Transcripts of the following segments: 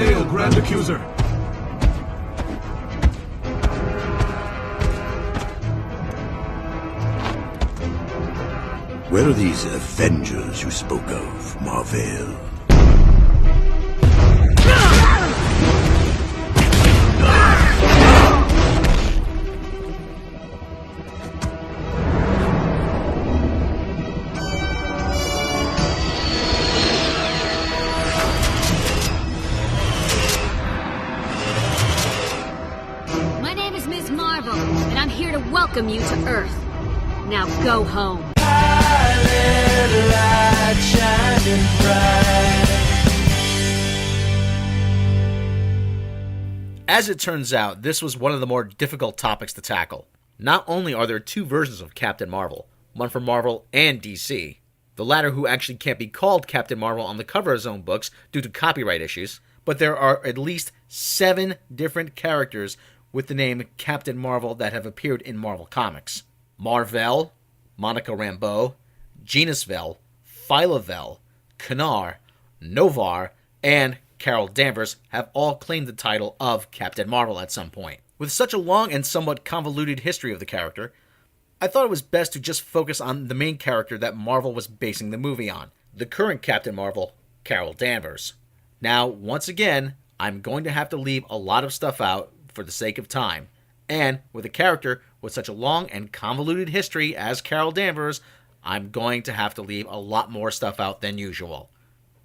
Hail, Grand Accuser! Where are these Avengers you spoke of, Marvel? My name is Ms. Marvel, and I'm here to welcome you to Earth. Now go home. As it turns out, this was one of the more difficult topics to tackle. Not only are there two versions of Captain Marvel, one from Marvel and DC, the latter who actually can't be called Captain Marvel on the cover of his own books due to copyright issues, but there are at least 7 different characters with the name Captain Marvel that have appeared in Marvel Comics. Marvel, Monica Rambeau, Genusvel, Phyla-Vell, Knarr, Novar, and Carol Danvers have all claimed the title of Captain Marvel at some point. With such a long and somewhat convoluted history of the character, I thought it was best to just focus on the main character that Marvel was basing the movie on, the current Captain Marvel, Carol Danvers. Now, once again, I'm going to have to leave a lot of stuff out for the sake of time, and with a character with such a long and convoluted history as Carol Danvers, I'm going to have to leave a lot more stuff out than usual.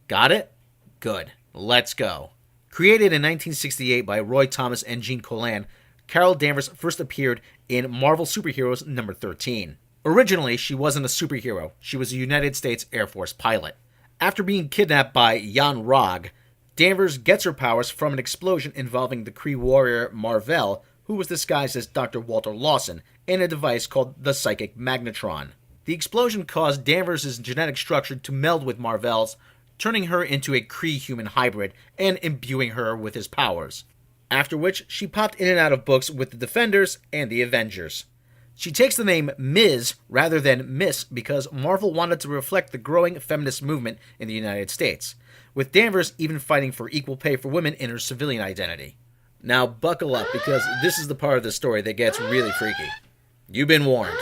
Got it? Good. Let's go. Created in 1968 by Roy Thomas and Gene Colan, Carol Danvers first appeared in Marvel Superheroes number 13. Originally, she wasn't a superhero. She was a United States Air Force pilot. After being kidnapped by Jan Rog, Danvers gets her powers from an explosion involving the Kree warrior Mar-Vell, who was disguised as Dr. Walter Lawson, in a device called the Psychic Magnetron. The explosion caused Danvers' genetic structure to meld with Mar-Vell's, turning her into a Kree-human hybrid and imbuing her with his powers. After which, she popped in and out of books with the Defenders and the Avengers. She takes the name Ms. rather than Miss because Marvel wanted to reflect the growing feminist movement in the United States, with Danvers even fighting for equal pay for women in her civilian identity. Now buckle up because this is the part of the story that gets really freaky. You've been warned.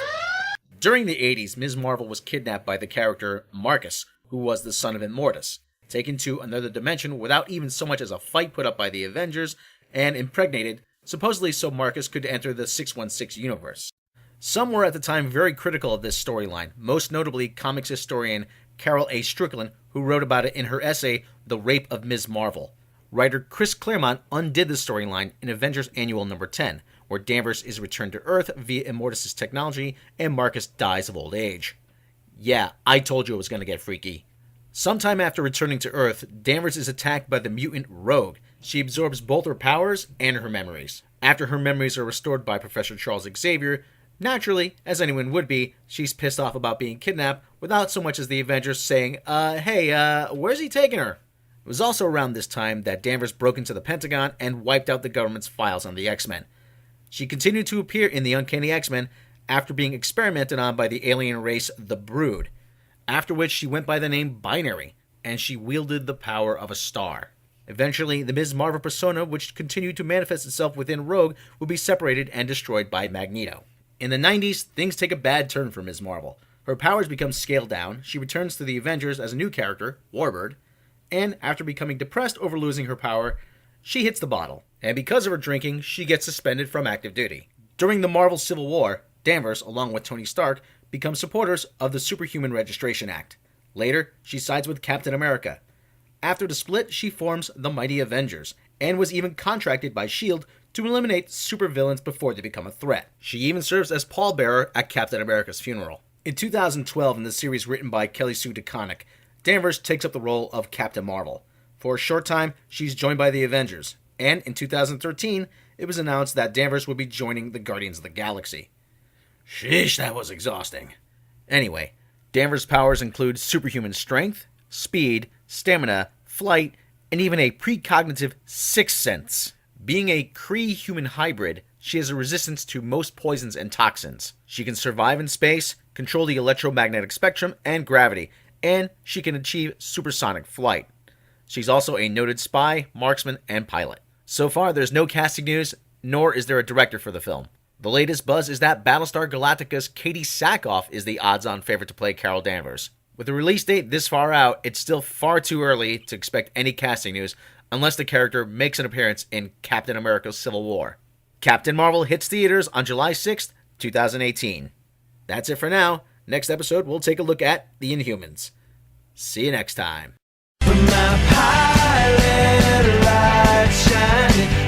During the 80s, Ms. Marvel was kidnapped by the character Marcus, who was the son of Immortus, taken to another dimension without even so much as a fight put up by the Avengers, and impregnated, supposedly so Marcus could enter the 616 universe. Some were at the time very critical of this storyline, most notably comics historian Carol A. Strickland, who wrote about it in her essay, The Rape of Ms. Marvel. Writer Chris Claremont undid the storyline in Avengers Annual number 10, where Danvers is returned to Earth via Immortus' technology and Marcus dies of old age. Yeah, I told you it was going to get freaky. Sometime after returning to Earth, Danvers is attacked by the mutant Rogue. She absorbs both her powers and her memories. After her memories are restored by Professor Charles Xavier, naturally, as anyone would be, she's pissed off about being kidnapped without so much as the Avengers saying, hey, where's he taking her? It was also around this time that Danvers broke into the Pentagon and wiped out the government's files on the X-Men. She continued to appear in the Uncanny X-Men after being experimented on by the alien race The Brood, after which she went by the name Binary, and she wielded the power of a star. Eventually, the Ms. Marvel persona, which continued to manifest itself within Rogue, would be separated and destroyed by Magneto. In the 90s, things take a bad turn for Ms. Marvel. Her powers become scaled down, she returns to the Avengers as a new character, Warbird, and after becoming depressed over losing her power, she hits the bottle, and because of her drinking, she gets suspended from active duty. During the Marvel Civil War, Danvers, along with Tony Stark, become supporters of the Superhuman Registration Act. Later, she sides with Captain America. After the split, she forms the Mighty Avengers, and was even contracted by S.H.I.E.L.D. to eliminate supervillains before they become a threat. She even serves as pallbearer at Captain America's funeral. In 2012, in the series written by Kelly Sue DeConnick, Danvers takes up the role of Captain Marvel. For a short time, she's joined by the Avengers, and in 2013, it was announced that Danvers would be joining the Guardians of the Galaxy. Sheesh, that was exhausting. Anyway, Danvers' powers include superhuman strength, speed, stamina, flight, and even a precognitive sixth sense. Being a Kree-human hybrid, she has a resistance to most poisons and toxins. She can survive in space, control the electromagnetic spectrum and gravity, and she can achieve supersonic flight. She's also a noted spy, marksman, and pilot. So far, there's no casting news, nor is there a director for the film. The latest buzz is that Battlestar Galactica's Katie Sackhoff is the odds-on favorite to play Carol Danvers. With the release date this far out, it's still far too early to expect any casting news unless the character makes an appearance in Captain America Civil War. Captain Marvel hits theaters on July 6th, 2018. That's it for now. Next episode, we'll take a look at The Inhumans. See you next time. When my pilot light shining